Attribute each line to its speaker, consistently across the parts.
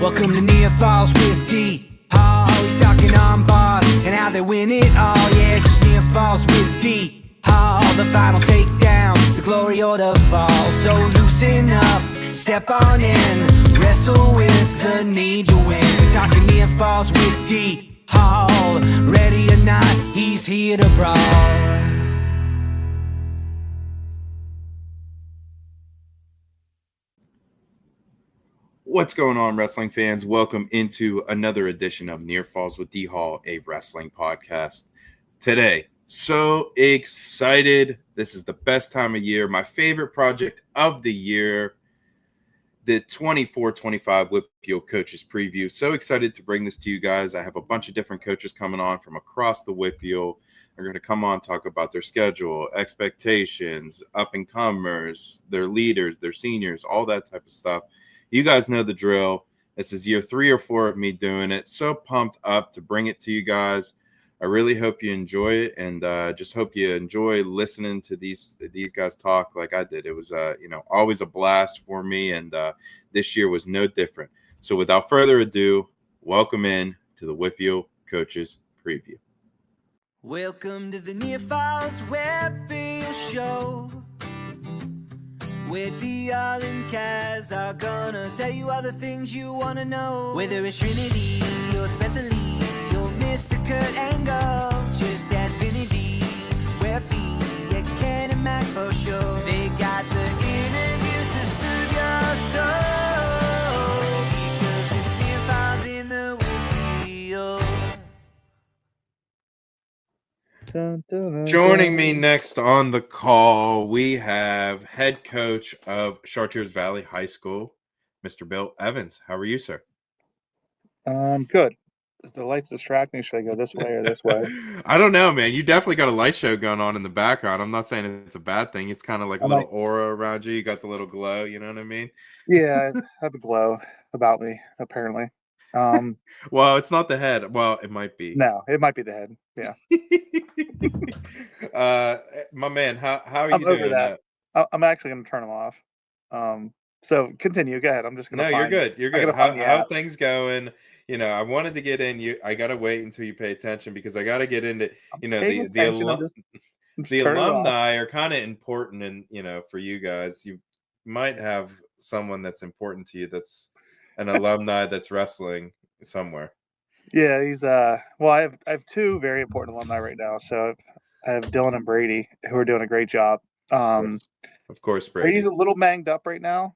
Speaker 1: Welcome to Near Falls with D. Hall. He's talking on bars and how they win it all. Yeah, it's just Near Falls with D. Hall. The final takedown, the glory or the fall. So loosen up, step on in, wrestle with the need to win. Talking Near Falls with D. Hall. Ready or not, he's here to brawl.
Speaker 2: What's going on, wrestling fans? Welcome into another edition of Near Falls with D Hall, a wrestling podcast. Today, so excited. This is the best time of year. My favorite project of the year, the 24-25 WPIAL Coaches Preview. So excited to bring this to you guys. I have a bunch of different coaches coming on from across the WPIAL. They're going to come on, talk about their schedule, expectations, up-and-comers, their leaders, their seniors, all that type of stuff. You guys know the drill. This is year 3 or 4 of me doing it. So pumped up to bring it to you guys. I really hope you enjoy it, and just hope you enjoy listening to these guys talk like I did. It was always a blast for me, and this year was no different. So without further ado, welcome in to the WPIAL Coaches Preview.
Speaker 1: Welcome to the Near Falls WPIAL Show, where D.R. and Kaz are gonna tell you all the things you wanna know. Whether it's Trinity or Spencer Lee or Mr. Kurt Angle, just ask Vinny, WPIAL, yeah, Ken and Mac for sure. They got the interviews to soothe your soul, because it's Near Falls in the WPIAL.
Speaker 2: Joining me next on the call, we have head coach of Chartiers Valley High School, Mr. Bill Evans. How are you, sir?
Speaker 3: Good. Is the lights distracting? Should I go this way or this way?
Speaker 2: I don't know, man. You definitely got a light show going on in the background. I'm not saying it's a bad thing. It's kind of like a little aura around you. You got the little glow, you know what I mean?
Speaker 3: Yeah, I have a glow about me, apparently.
Speaker 2: Well, it's not the head. Well, it might be.
Speaker 3: No, it might be the head. Yeah.
Speaker 2: My man, how are you
Speaker 3: over
Speaker 2: doing?
Speaker 3: that. I'm actually going to turn them off. So continue. Go ahead. I'm just going to.
Speaker 2: No, you're good. You're good. How
Speaker 3: are
Speaker 2: things going? You know, I wanted to get in. I gotta wait until you pay attention because I gotta get into. You know, the alumni are kind of important, and for you guys, you might have someone that's important to you that's an alumni that's wrestling somewhere.
Speaker 3: Yeah, he's well, I have 2 very important alumni right now. So I have Dylan and Brady, who are doing a great job.
Speaker 2: Of course, Brady.
Speaker 3: Brady's a little banged up right now.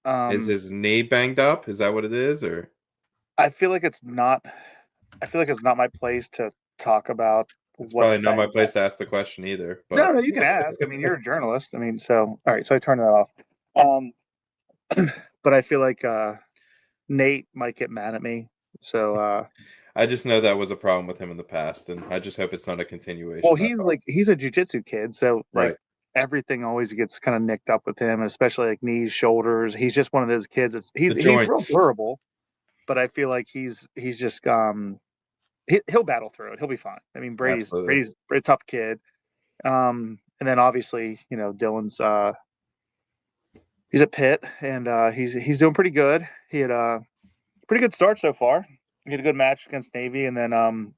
Speaker 2: Is his knee banged up? Is that what it is, or?
Speaker 3: I feel like it's not my place to talk about.
Speaker 2: It's probably not my place to ask the question either. But...
Speaker 3: No, you can ask. I mean, you're a journalist. I mean, so all right. So I turned that off. But I feel like Nate might get mad at me. So
Speaker 2: I just know that was a problem with him in the past, and I just hope it's not a continuation.
Speaker 3: Well, he's a jiu-jitsu kid, so
Speaker 2: right.
Speaker 3: Everything always gets kind of nicked up with him, especially like knees, shoulders. He's just one of those kids. He's real durable, but I feel like he's just he'll battle through it. He'll be fine. I mean, Brady's a tough kid. And then obviously, Dylan's he's at Pitt, and he's doing pretty good. He had a pretty good start so far. He had a good match against Navy, and then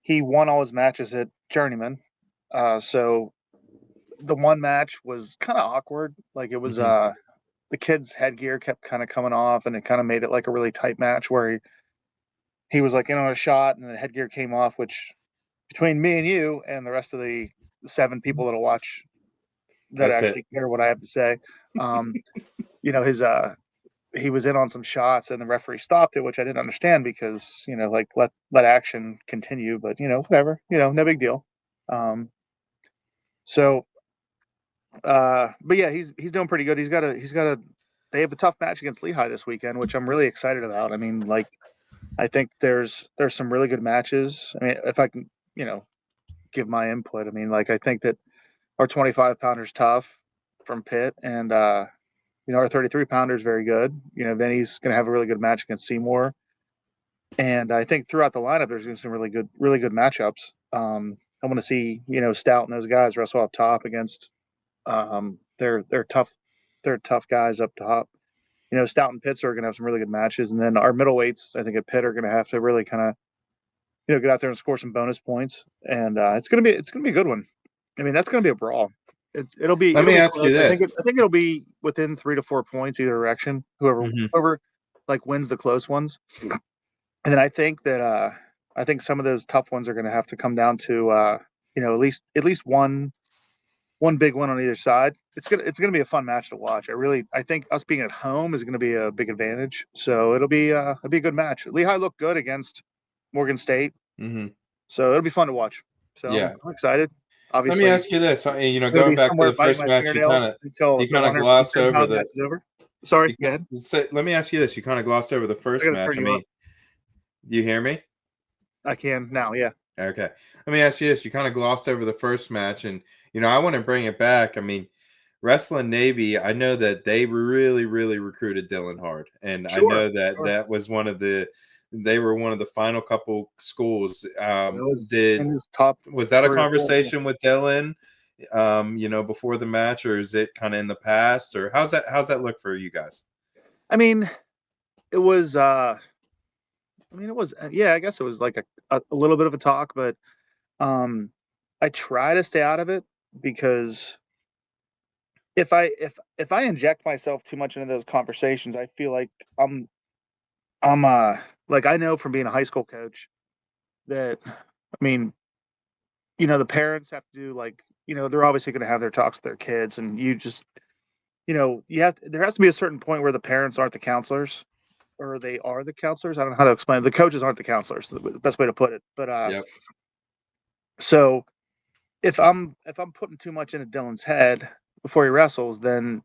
Speaker 3: he won all his matches at Journeyman. So the one match was kind of awkward. Like it was the kid's headgear kept kind of coming off, and it kind of made it like a really tight match where he was like in on a shot, and the headgear came off, which between me and you and the rest of the 7 people that'll watch care what I have to say, he was in on some shots, and the referee stopped it, which I didn't understand because let action continue, but whatever, no big deal. But yeah, he's doing pretty good. They have a tough match against Lehigh this weekend, which I'm really excited about. I mean, I think there's some really good matches. I mean, if I can, give my input. I mean, I think that our 25-pounder's tough from Pitt, and our 33-pounder is very good. Vinny's going to have a really good match against Seymour, and I think throughout the lineup there's going to be some really good matchups. I want to see Stout and those guys wrestle up top against they're tough guys up top, Stout and Pitts are going to have some really good matches, and then our middleweights, I think at Pitt, are going to have to really kind of get out there and score some bonus points, and it's going to be a good one. I mean, that's going to be a brawl. It'll be
Speaker 2: ask you
Speaker 3: close.
Speaker 2: this.
Speaker 3: I think it'll be within 3 to 4 points either direction. Whoever like wins the close ones, and then I think some of those tough ones are going to have to come down to at least one big one on either side. It's gonna be a fun match to watch. I think us being at home is going to be a big advantage. So it'll be a good match. Lehigh looked good against Morgan State, so it'll be fun to watch. So
Speaker 2: Yeah,
Speaker 3: I'm excited. Obviously,
Speaker 2: let me ask you this.
Speaker 3: Going
Speaker 2: Going back to the
Speaker 3: biting
Speaker 2: first
Speaker 3: my
Speaker 2: match,
Speaker 3: fingernails until
Speaker 2: you
Speaker 3: the
Speaker 2: kind of glossed over
Speaker 3: match is over. Sorry, go ahead.
Speaker 2: Let me ask you this. You kind of glossed over the first match.
Speaker 3: Turn you up.
Speaker 2: Do you hear me?
Speaker 3: I can now. Yeah.
Speaker 2: Okay. Let me ask you this. You kind of glossed over the first match, and I want to bring it back. I mean, Wrestling Navy, I know that they really, really recruited Dylan hard. And I know that that was they were one of the final couple schools. Was that a conversation with Dylan, before the match, or is it kind of in the past, or how's that look for you guys?
Speaker 3: I mean, it was, yeah, I guess it was like a little bit of a talk, but I try to stay out of it because if I inject myself too much into those conversations, I feel like I'm like, I know from being a high school coach that, I mean, the parents have to do they're obviously going to have their talks with their kids, and you just, there has to be a certain point where the parents aren't the counselors, or they are the counselors. I don't know how to explain it. The coaches aren't the counselors, the best way to put it. But so if I'm putting too much into Dylan's head before he wrestles, then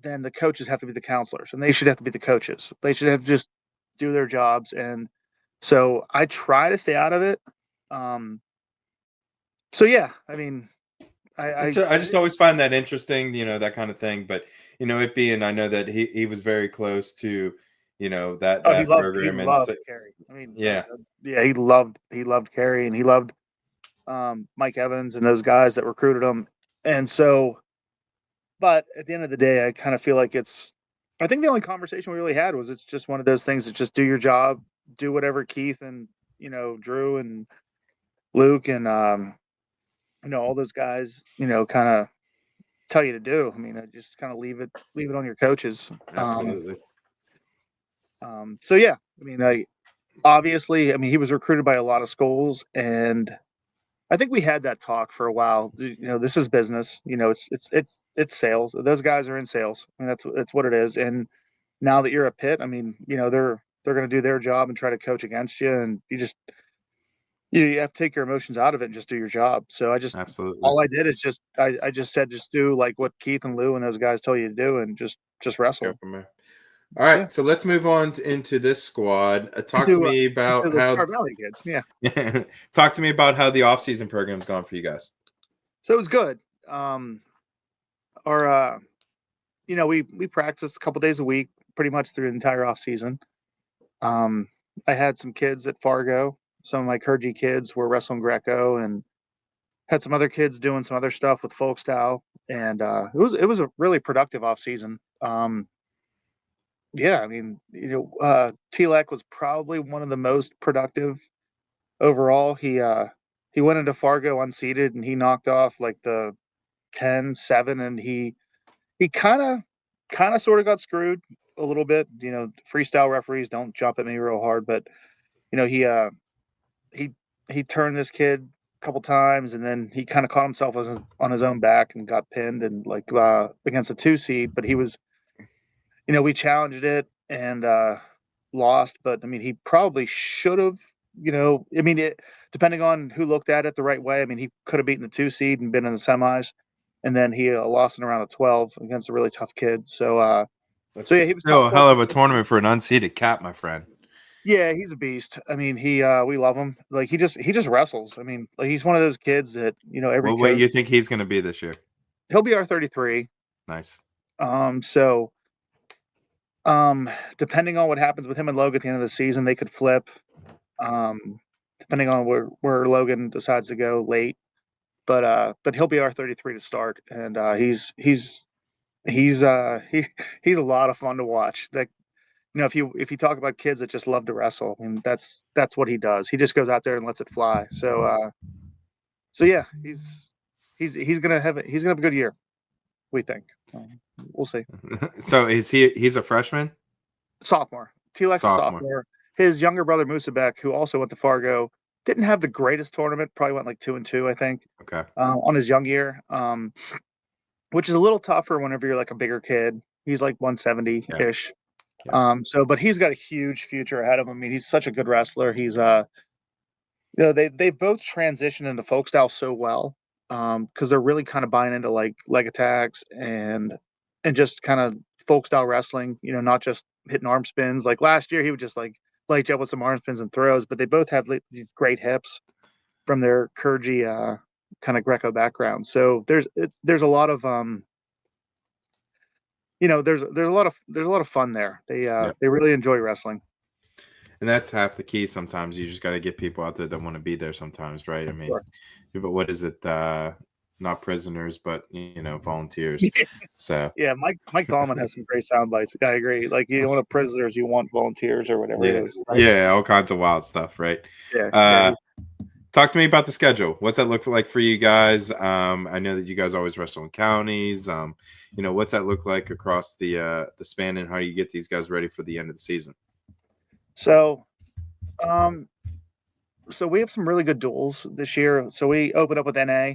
Speaker 3: the coaches have to be the counselors, and they should have to be the coaches. They should have to just do their jobs. And so I try to stay out of it. So yeah, I mean, I
Speaker 2: just always find that interesting, that kind of thing. But it being, I know that he was very close to, that program.
Speaker 3: He loved Carey. I mean, yeah, he loved Carey, and he loved Mike Evans and those guys that recruited him. And so, but at the end of the day, I kind of feel like I think the only conversation we really had was it's just one of those things that just do your job, do whatever Keith and Drew and Luke and all those guys kind of tell you to do. I mean, I just kind of leave it on your coaches.
Speaker 2: Absolutely.
Speaker 3: So yeah, I mean, obviously, he was recruited by a lot of schools, and I think we had that talk for a while. This is business. It's sales. Those guys are in sales. I mean, that's what it is. And now that you're a Pitt, I mean, they're going to do their job and try to coach against you, and you have to take your emotions out of it and just do your job. So all I did is I just said, just do like what Keith and Lou and those guys tell you to do, and just wrestle.
Speaker 2: Go from there. All right, so let's move on into this squad. Talk to me about how
Speaker 3: Valley kids. Yeah.
Speaker 2: Talk to me about how the off-season program's gone for you guys.
Speaker 3: So it was good. We practiced a couple days a week, pretty much through the entire off season. I had some kids at Fargo. Some of my Kurgi kids were wrestling Greco, and had some other kids doing some other stuff with folk style. And it was a really productive off season. Yeah, I mean, Telek was probably one of the most productive overall. He went into Fargo unseeded, and he knocked off like the 10-7, and he kind of sort of got screwed a little bit. Freestyle referees don't jump at me real hard, but he turned this kid a couple times, and then he kind of caught himself on his own back and got pinned, and against a 2 seed. But he was, we challenged it and lost. But I mean, he probably should have. Depending on who looked at it the right way, I mean, he could have beaten the 2 seed and been in the semis, and then he lost in a round of 12 against a really tough kid. So, yeah, he was
Speaker 2: still a hell of a tournament for an unseeded cat, my friend.
Speaker 3: Yeah, he's a beast. I mean, we love him. Like, he just wrestles. I mean, like, he's one of those kids that every.
Speaker 2: What weight you think he's going to be this year?
Speaker 3: He'll be our 33.
Speaker 2: Nice.
Speaker 3: So, depending on what happens with him and Logan at the end of the season, they could flip. Depending on where Logan decides to go late, but he'll be our 33 to start, and he's he's he's a lot of fun to watch. Like, if you talk about kids that just love to wrestle, I mean, that's what he does. He just goes out there and lets it fly. So yeah, he's gonna have a good year. We think. We'll see.
Speaker 2: So he's a freshman?
Speaker 3: Sophomore. T-Lex a
Speaker 2: Sophomore.
Speaker 3: sophomore. His younger brother Musabek, who also went to Fargo, didn't have the greatest tournament. Probably went like 2-2, I think.
Speaker 2: Okay.
Speaker 3: On his young year, which is a little tougher whenever you're like a bigger kid. He's like 170-ish.
Speaker 2: Yeah.
Speaker 3: But he's got a huge future ahead of him. I mean, he's such a good wrestler. He's they both transitioned into folk style so well, because they're really kind of buying into like leg attacks and just kind of folk style wrestling. Not just hitting arm spins. Like last year, he would just like light you up with some arm spins and throws. But they both have like, these great hips from their Kurgi kind of Greco background. So there's a lot of there's a lot of fun there. They really enjoy wrestling.
Speaker 2: And that's half the key sometimes. You just got to get people out there that want to be there sometimes, right? I mean,
Speaker 3: Sure.
Speaker 2: but what is it? Not prisoners, but, volunteers. So,
Speaker 3: Yeah, Mike Dahlman has some great sound bites. I agree. Like, you don't want prisoners, you want volunteers or whatever it is. Right?
Speaker 2: Yeah, all kinds of wild stuff, right?
Speaker 3: Yeah.
Speaker 2: Talk to me about the schedule. What's that look like for you guys? I know that you guys always wrestle in counties. What's that look like across the span, and how do you get these guys ready for the end of the season?
Speaker 3: So, so we have some really good duels this year. So we open up with NA,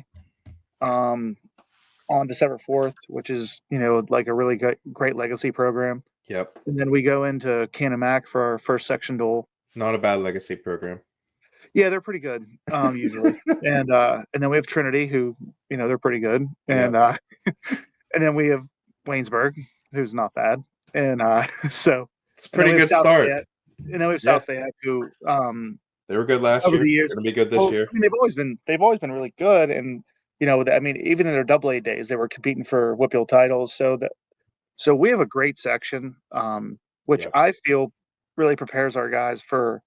Speaker 3: on December 4th, which is like a really great legacy program.
Speaker 2: Yep.
Speaker 3: And then we go into Canamac for our first section duel.
Speaker 2: Not a bad legacy program.
Speaker 3: Yeah, they're pretty good, usually. And then we have Trinity, who they're pretty good. And and then we have Waynesburg, who's not bad. And so
Speaker 2: it's a pretty good start.
Speaker 3: Fayette, and then we have South Fayette, who
Speaker 2: they were good last
Speaker 3: over
Speaker 2: year.
Speaker 3: the years.
Speaker 2: They're gonna be good this year.
Speaker 3: I mean, they've always been really good, and I mean, even in their AA days, they were competing for WPIAL titles. So we have a great section, which I feel really prepares our guys for.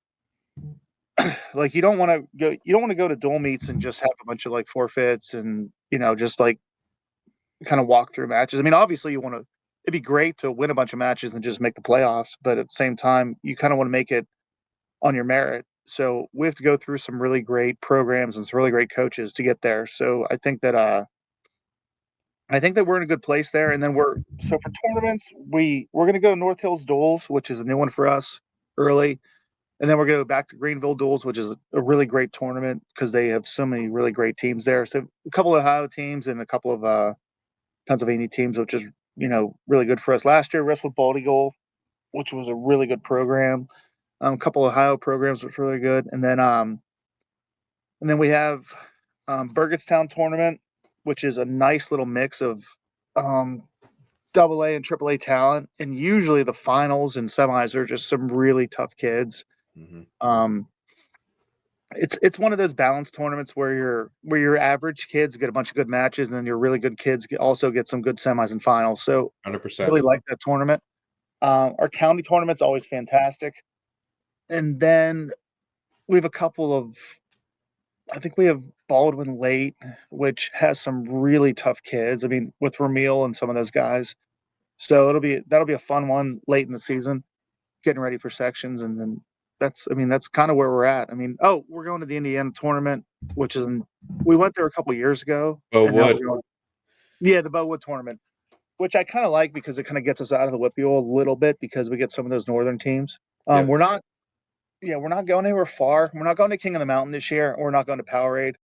Speaker 3: Like, you don't want to go to dual meets and just have a bunch of like forfeits and just like kind of walk through matches. I mean, obviously it'd be great to win a bunch of matches and just make the playoffs, but at the same time, you kind of want to make it on your merit. So we have to go through some really great programs and some really great coaches to get there. So I think that we're in a good place there. And then for tournaments, we're going to go to North Hills Duels, which is a new one for us early. And then we're going to go back to Greenville Duels, which is a really great tournament because they have so many really great teams there. So a couple of Ohio teams and a couple of Pennsylvania teams, which is, really good for us. Last year, wrestled Baldy Goal, which was a really good program. A couple of Ohio programs, which were really good. And then we have Burgettstown tournament, which is a nice little mix of AA and AAA talent. And usually the finals and semis are just some really tough kids. Mm-hmm. It's one of those balanced tournaments where your average kids get a bunch of good matches, and then your really good kids also get some good semis and finals. So
Speaker 2: 100%.
Speaker 3: Really like that tournament. Our county tournament's always fantastic. And then we have a couple of, I think we have Baldwin Late, which has some really tough kids. I mean, with Ramil and some of those guys. So that'll be a fun one late in the season, getting ready for sections, and then that's kind of where we're at. I mean, we're going to the Indiana tournament, which is we went there a couple years ago.
Speaker 2: Bowood.
Speaker 3: The Bowood tournament, which I kind of like because it kind of gets us out of the WPIAL a little bit because we get some of those northern teams. We're not going anywhere far. We're not going to King of the Mountain this year. We're not going to Powerade.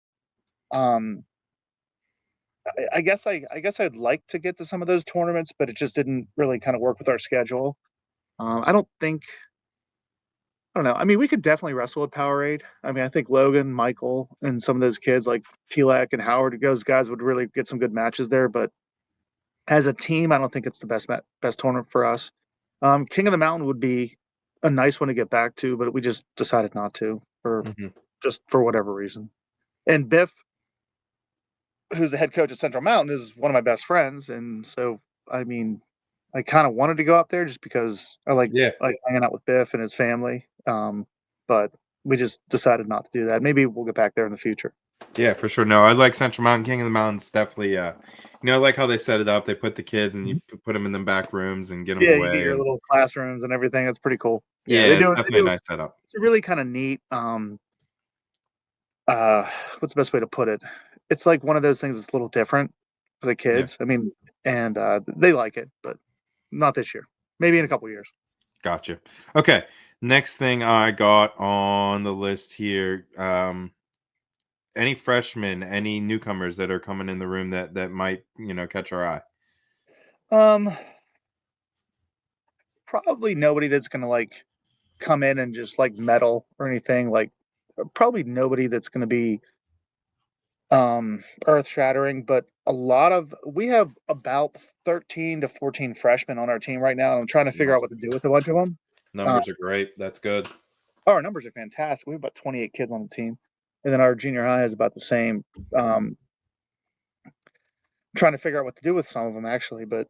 Speaker 3: I guess I'd like to get to some of those tournaments, but it just didn't really kind of work with our schedule. I don't know. I mean, we could definitely wrestle at Powerade. I mean, I think Logan, Michael, and some of those kids like Telek and Howard, those guys would really get some good matches there. But as a team, I don't think it's the best tournament for us. King of the Mountain would be a nice one to get back to, but we just decided not to just for whatever reason. And Biff, who's the head coach at Central Mountain, is one of my best friends, and so I mean, I kind of wanted to go up there just because I like hanging out with Biff and his family. But we just decided not to do that. Maybe we'll get back there in the future.
Speaker 2: Yeah, for sure. No, I like Central Mountain. King of the Mountains definitely. I like how they set it up. They put the kids and you put them in the back rooms and get them
Speaker 3: Yeah, you get
Speaker 2: away.
Speaker 3: your
Speaker 2: And
Speaker 3: little classrooms and everything. It's pretty cool.
Speaker 2: yeah,
Speaker 3: they
Speaker 2: it's
Speaker 3: do.
Speaker 2: definitely a nice setup.
Speaker 3: It's a really kind of neat. What's the best way to put it? It's like one of those things that's a little different for the kids. I mean, and they like it, but not this year. Maybe in a couple years.
Speaker 2: Gotcha. Okay. Next thing I got on the list here. Any freshmen, any newcomers that are coming in the room that might catch our eye?
Speaker 3: Probably nobody that's gonna like come in and just like meddle or anything. Like, probably nobody that's gonna be earth shattering. But we have about 13 to 14 freshmen on our team right now. I'm trying to figure out
Speaker 2: Nice.
Speaker 3: what to do with a bunch of them.
Speaker 2: Numbers are great. That's good.
Speaker 3: Our numbers are fantastic. We have about 28 kids on the team, and then our junior high is about the same. Trying to figure out what to do with some of them actually, but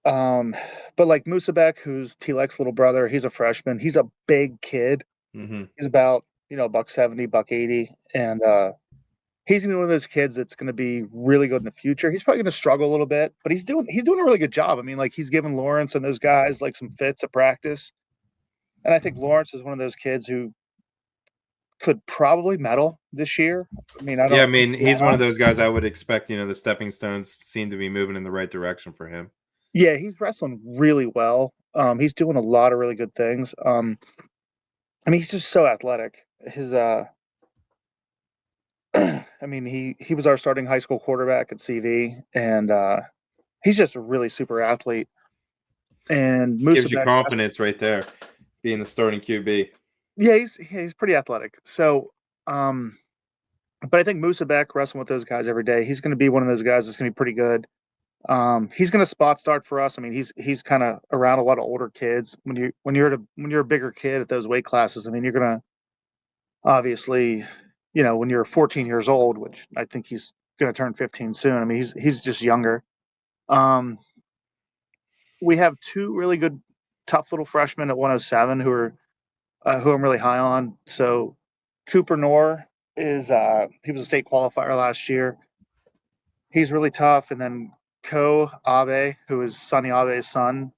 Speaker 3: like Musabek, who's T-Lex little brother, he's a freshman. He's a big kid.
Speaker 2: Mm-hmm.
Speaker 3: He's about $170, $180, and he's gonna be one of those kids that's gonna be really good in the future. He's probably gonna struggle a little bit, but he's doing a really good job. I mean, like, he's giving Lawrence and those guys like some fits at practice, and I think Lawrence is one of those kids who could probably medal this year. I mean, I
Speaker 2: Yeah, I
Speaker 3: don't.
Speaker 2: mean, he's one of those guys I would expect, the stepping stones seem to be moving in the right direction for him.
Speaker 3: Yeah, he's wrestling really well. He's doing a lot of really good things. I mean, he's just so athletic. His I mean, he was our starting high school quarterback at CV, and he's just a really super athlete. And
Speaker 2: Gives you
Speaker 3: Musabek,
Speaker 2: confidence right there, being the starting QB.
Speaker 3: yeah, he's pretty athletic. So, but I think Musabek wrestling with those guys every day, he's going to be one of those guys that's going to be pretty good. He's going to spot start for us. I mean, he's kind of around a lot of older kids. When you're a bigger kid at those weight classes, I mean, you're going to obviously, when you're 14 years old, which I think he's going to turn 15 soon. I mean, he's just younger. Um, we have two really good, tough little freshmen at 107 who I'm really high on. So Cooper Noor he was a state qualifier last year. He's really tough, and then Ko Abe, who is Sonny Abe's son,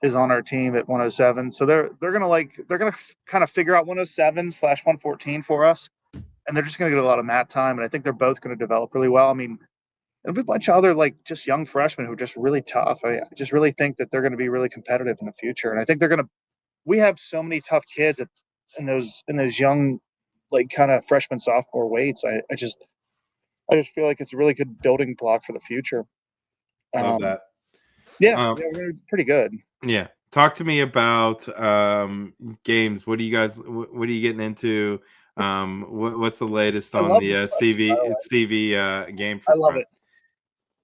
Speaker 3: is on our team at 107. So they're gonna kind of figure out 107/114 for us, and they're just gonna get a lot of mat time. And I think they're both gonna develop really well. I mean, there'll be a bunch of other like just young freshmen who are just really tough. I just really think that they're gonna be really competitive in the future, and I think we have so many tough kids in those young, like, kind of freshman sophomore weights. I just feel like it's a really good building block for the future.
Speaker 2: Love that.
Speaker 3: We're pretty good.
Speaker 2: Yeah. Talk to me about games. What are you getting into? What's the latest
Speaker 3: I
Speaker 2: on
Speaker 3: love
Speaker 2: the
Speaker 3: this question, by the way.
Speaker 2: CV game
Speaker 3: I
Speaker 2: for
Speaker 3: love it.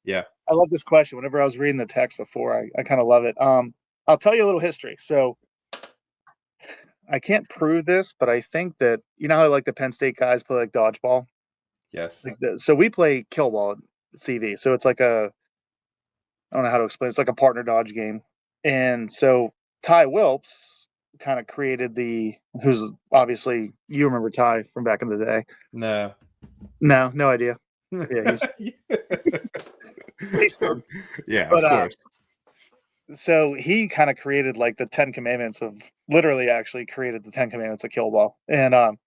Speaker 2: Yeah.
Speaker 3: I love this question. Whenever I was reading the text before, I kind of love it. I'll tell you a little history. So I can't prove this, but I think that how like the Penn State guys play like dodgeball.
Speaker 2: Yes.
Speaker 3: So we play kill ball at CV. So it's like I don't know how to explain. It's like a partner dodge game, and so Ty Wilps kind of created who's obviously you remember Ty from back in the day.
Speaker 2: No.
Speaker 3: No idea. Yeah, he's fun.
Speaker 2: Yeah,
Speaker 3: But
Speaker 2: of course.
Speaker 3: so he kind of created like the 10 commandments actually created the 10 commandments of kill ball, and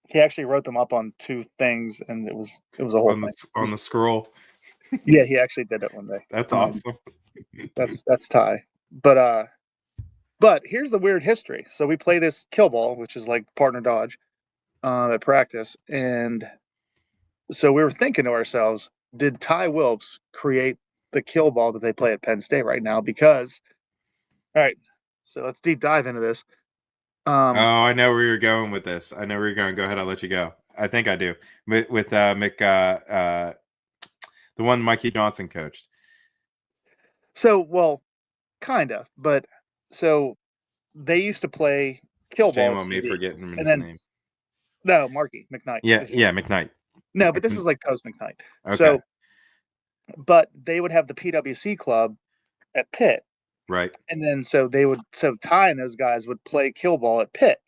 Speaker 3: he actually wrote them up on two things, and it was a whole thing.
Speaker 2: On the scroll.
Speaker 3: Yeah, he actually did it one day.
Speaker 2: That's awesome.
Speaker 3: That's Ty. But here's the weird history. So we play this kill ball, which is like partner dodge, at practice, and so we were thinking to ourselves, did Ty Wilps create the kill ball that they play at Penn State right now? Because, all right, so let's deep dive into this.
Speaker 2: I know where you're going with this. I know where you're going. Go ahead. I'll let you go. I think I do. With Mick, the one Mikey Johnson coached.
Speaker 3: So, well, kind of, but so they used to play kill ball.
Speaker 2: Shame
Speaker 3: at
Speaker 2: on me
Speaker 3: CV,
Speaker 2: for getting him
Speaker 3: and
Speaker 2: his
Speaker 3: then
Speaker 2: name.
Speaker 3: no, Marky McKnight.
Speaker 2: Yeah, McKnight.
Speaker 3: No, but this is like post McKnight.
Speaker 2: Okay.
Speaker 3: So, but they would have the PWC club at Pitt.
Speaker 2: Right.
Speaker 3: And then so Ty and those guys would play kill ball at Pitt.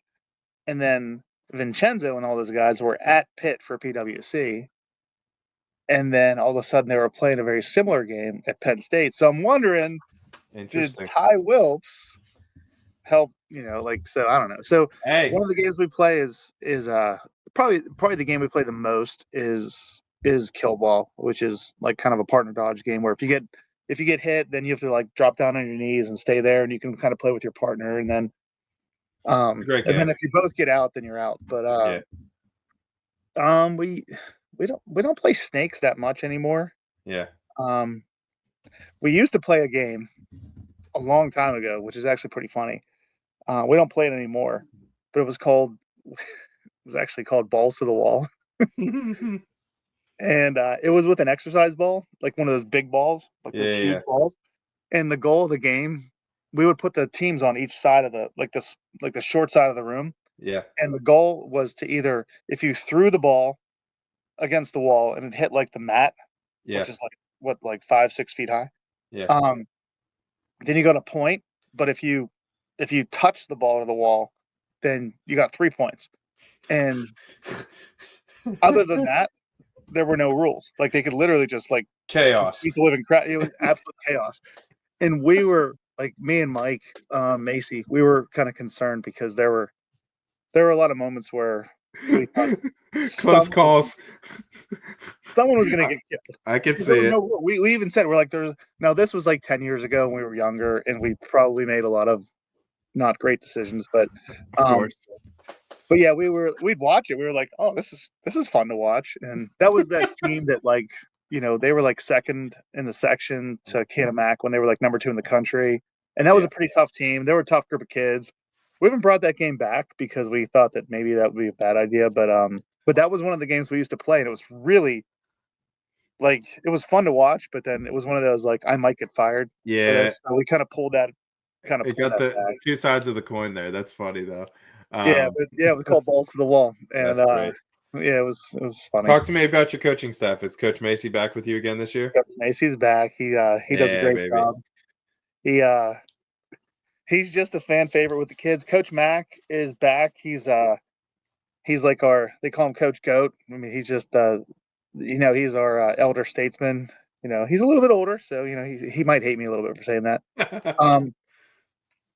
Speaker 3: and then Vincenzo and all those guys were at Pitt for PWC, and then all of a sudden they were playing a very similar game at Penn State. So I'm wondering, did
Speaker 2: Interesting.
Speaker 3: Ty Wilps help? So I don't know. So
Speaker 2: Hey,
Speaker 3: one of the games we play is probably the game we play the most is kill ball, which is like kind of a partner dodge game where if you get hit, then you have to like drop down on your knees and stay there, and you can kind of play with your partner, and then
Speaker 2: great
Speaker 3: and then
Speaker 2: game.
Speaker 3: if you both get out, then you're out. But
Speaker 2: Yeah.
Speaker 3: we don't play snakes that much anymore.
Speaker 2: Yeah.
Speaker 3: We used to play a game a long time ago, which is actually pretty funny. We don't play it anymore, but it was actually called Balls to the Wall. And it was with an exercise ball, like one of those big balls, like those huge balls. And the goal of the game, we would put the teams on each side of the short side of the room.
Speaker 2: Yeah.
Speaker 3: And the goal was to either, if you threw the ball against the wall and it hit like the mat, which is like 5-6 feet high.
Speaker 2: Yeah.
Speaker 3: Then you got a point. But if you touch the ball to the wall, then you got 3 points. And other than that, there were no rules. Like they could literally just like
Speaker 2: chaos.
Speaker 3: Just beat the living crap. It was absolute chaos. And we were like, me and Mike Macy, we were kind of concerned because there were a lot of moments where we thought
Speaker 2: close calls.
Speaker 3: Someone was going to get killed.
Speaker 2: I could see it.
Speaker 3: We even said, we're like, this was like 10 years ago when we were younger, and we probably made a lot of not great decisions, but
Speaker 2: of course.
Speaker 3: But yeah, we'd watch it. We were like, oh, this is fun to watch. And that was that team that like, they were like second in the section to Canamac when they were like number 2 in the country. And that was a pretty tough team. They were a tough group of kids. We haven't brought that game back because we thought that maybe that would be a bad idea. But that was one of the games we used to play, and it was really like, it was fun to watch, but then it was one of those like, I might get fired.
Speaker 2: Yeah.
Speaker 3: So we kind of pulled that.
Speaker 2: It got the back. Two sides of the coin there. That's funny though.
Speaker 3: We called Balls to the Wall, and it was funny.
Speaker 2: Talk to me about your coaching staff. Is Coach Macy back with you again this year?
Speaker 3: Coach Macy's back. He does a great job. He's just a fan favorite with the kids. Coach Mack is back. He's like they call him Coach Goat. I mean, he's just he's our elder statesman. He's a little bit older, so he might hate me a little bit for saying that.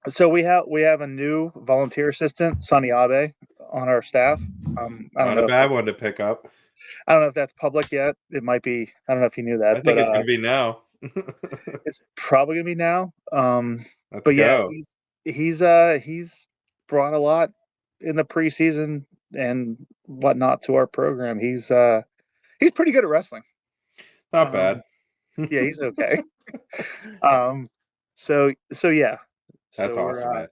Speaker 3: So we have a new volunteer assistant, Sonny Abe, on our staff. I don't know.
Speaker 2: Not a bad one to pick up.
Speaker 3: I don't know if that's public yet. It might be. I don't know if you knew that.
Speaker 2: I think it's going to be now.
Speaker 3: It's probably going to be now.
Speaker 2: Let's go.
Speaker 3: Yeah, he's brought a lot in the preseason and whatnot to our program. He's pretty good at wrestling.
Speaker 2: Not bad.
Speaker 3: Yeah, he's okay. So yeah.
Speaker 2: That's awesome, man.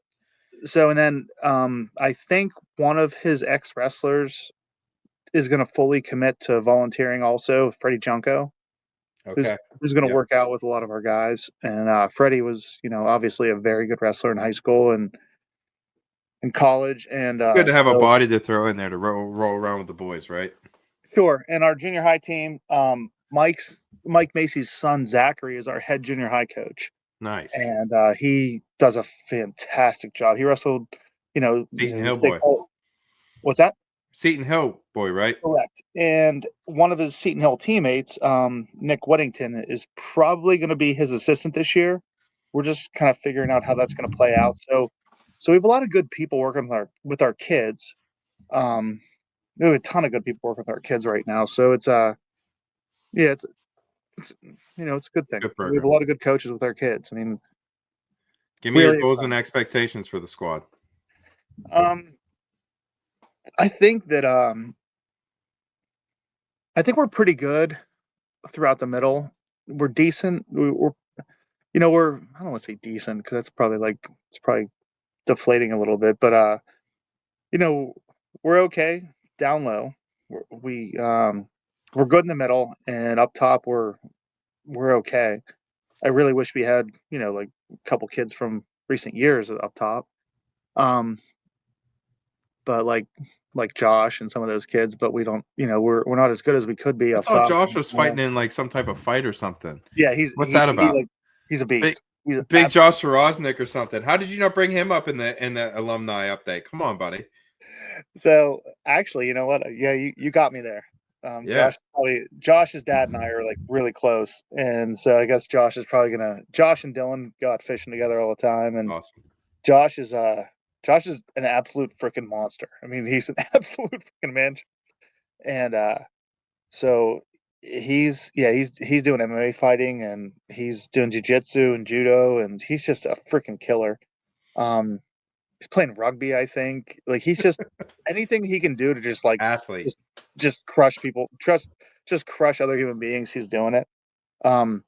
Speaker 3: So, and then I think one of his ex-wrestlers is going to fully commit to volunteering also, Freddie Junko, who's going to work out with a lot of our guys. And Freddie was, obviously a very good wrestler in high school and in college. And
Speaker 2: good to have a body to throw in there to roll around with the boys, right?
Speaker 3: Sure. And our junior high team, Mike Macy's son, Zachary, is our head junior high coach.
Speaker 2: Nice.
Speaker 3: And he does a fantastic job. He wrestled,
Speaker 2: Seton Hill boy.
Speaker 3: What's that?
Speaker 2: Seton Hill boy, right?
Speaker 3: Correct. And one of his Seton Hill teammates, Nick Weddington, is probably going to be his assistant this year. We're just kind of figuring out how that's going to play out. So we have a lot of good people working with our kids. We have a ton of good people working with our kids right now. So it's it's a good thing. We have a lot of good coaches with our kids. I mean,
Speaker 2: give me your goals and expectations for the squad.
Speaker 3: I think that we're pretty good throughout the middle. We're decent. We're I don't want to say decent because that's probably it's probably deflating a little bit, but we're okay down low. We're good in the middle, and up top we're okay. I really wish we had like a couple kids from recent years up top, but like Josh and some of those kids, but we don't. We're not as good as we could be.
Speaker 2: I thought Josh was fighting in like some type of fight or something.
Speaker 3: Yeah,
Speaker 2: what's that about?
Speaker 3: He's a beast.
Speaker 2: Big Josh Rosnick or something. How did you not bring him up in the alumni update? Come on, buddy.
Speaker 3: So actually, you know what? Yeah, you got me there.
Speaker 2: Yeah.
Speaker 3: Josh's dad and I are like really close, and so I guess Josh and Dylan go out fishing together all the time, and
Speaker 2: Awesome.
Speaker 3: Josh is Josh is an absolute freaking monster. I mean, he's an absolute freaking man, and so he's doing MMA fighting, and he's doing jujitsu and judo, and he's just a freaking killer. Um, he's playing rugby, I think. Like he's just anything he can do to just like
Speaker 2: Athlete.
Speaker 3: just crush people, just crush other human beings. He's doing it. Um,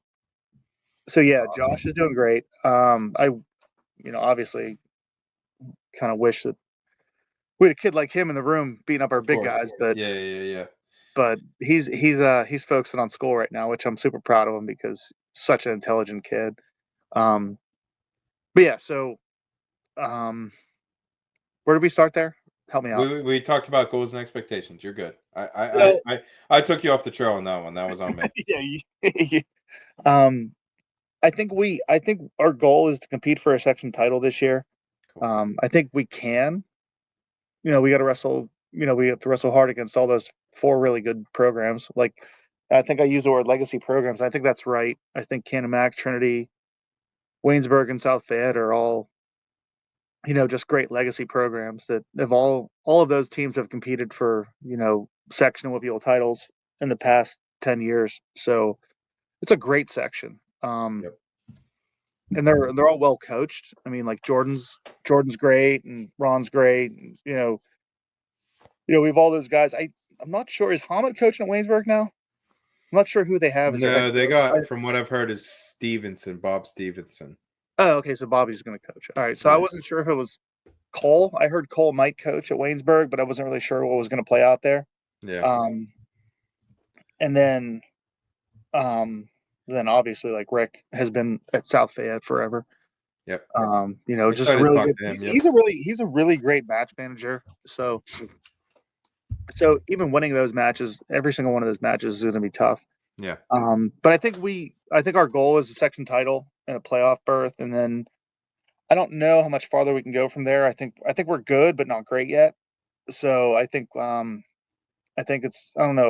Speaker 3: so
Speaker 2: That's
Speaker 3: yeah,
Speaker 2: awesome.
Speaker 3: Josh is doing great. I obviously kind of wish that we had a kid like him in the room beating up our
Speaker 2: Of
Speaker 3: big
Speaker 2: course.
Speaker 3: guys, but
Speaker 2: Yeah.
Speaker 3: he's focusing on school right now, which I'm super proud of him because such an intelligent kid. But yeah, so um, where did we start there? Help me out.
Speaker 2: We talked about goals and expectations. You're good.
Speaker 3: So
Speaker 2: I took you off the trail on that one. That was on me.
Speaker 3: yeah, um, I think our goal is to compete for a section title this year.
Speaker 2: Cool.
Speaker 3: I think we can. We got to wrestle. We have to wrestle hard against all those four really good programs. Like, I think I use the word legacy programs. I think that's right. I think Canamac, Trinity, Waynesburg, and South Fayette are all, just great legacy programs that have all of those teams have competed for, section and WPIAL titles in the past 10 years. So it's a great section.
Speaker 2: Yep.
Speaker 3: And they're all well coached. I mean, like Jordan's great and Ron's great. And, we have all those guys. I'm not sure, is Hamid coaching at Waynesburg now? I'm not sure who they have as their head
Speaker 2: No, they
Speaker 3: coach.
Speaker 2: got, from what I've heard, is Bob Stevenson.
Speaker 3: Oh, okay. So Bobby's going to coach. All right. So I
Speaker 2: Yeah.
Speaker 3: wasn't sure if it was Cole. I heard Cole might coach at Waynesburg, but I wasn't really sure what was going to play out there.
Speaker 2: Yeah.
Speaker 3: And then obviously like Rick has been at South Fayette forever.
Speaker 2: Yep.
Speaker 3: Just a really good.
Speaker 2: To him,
Speaker 3: He's a really great match manager. So even winning those matches, every single one of those matches is going to be tough.
Speaker 2: Yeah.
Speaker 3: But I think our goal is a section title and a playoff berth, and then I don't know how much farther we can go from there. I think we're good, but not great yet. So I think it's, I don't know,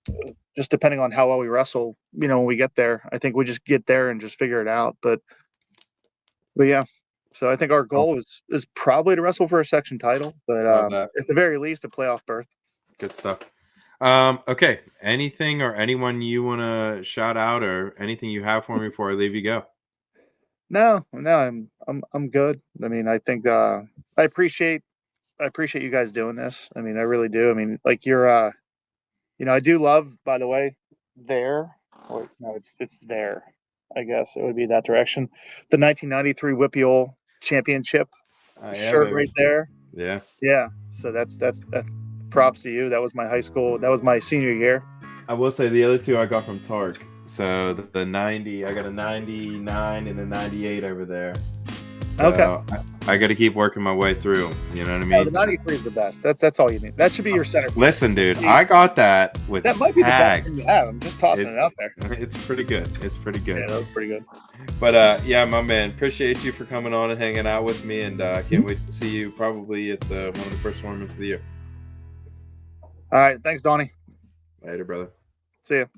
Speaker 3: if just depending on how well we wrestle, when we get there. I think we just get there and just figure it out. But yeah. So I think our goal is probably to wrestle for a section title, but at the very least, a playoff berth.
Speaker 2: Good stuff. Okay. Anything or anyone you want to shout out, or anything you have for me before I leave you go?
Speaker 3: No, I'm good. I mean, I think I appreciate you guys doing this. I mean, I really do. I mean, like you're I do love, by the way, there. Wait, no, it's there. I guess it would be that direction. The 1993 WPIAL Championship shirt right there.
Speaker 2: Yeah.
Speaker 3: Yeah. So that's props to you. That was my high school. That was my senior year.
Speaker 2: I will say the other two I got from Tark. So the 90, I got a 99 and a 98 over there. So
Speaker 3: Okay.
Speaker 2: I got to keep working my way through. You know what I mean?
Speaker 3: Oh, the 93 is the best. That's all you need. That should be your center.
Speaker 2: Listen, dude, I got that with
Speaker 3: that might be
Speaker 2: tags.
Speaker 3: the best thing you have. I'm just tossing it out there.
Speaker 2: It's pretty good. It's pretty good.
Speaker 3: Yeah, that was pretty good.
Speaker 2: But yeah, my man, appreciate you for coming on and hanging out with me, and can't wait to see you probably at one of the first tournaments of the year.
Speaker 3: All right, thanks, Donnie.
Speaker 2: Later, brother.
Speaker 3: See you.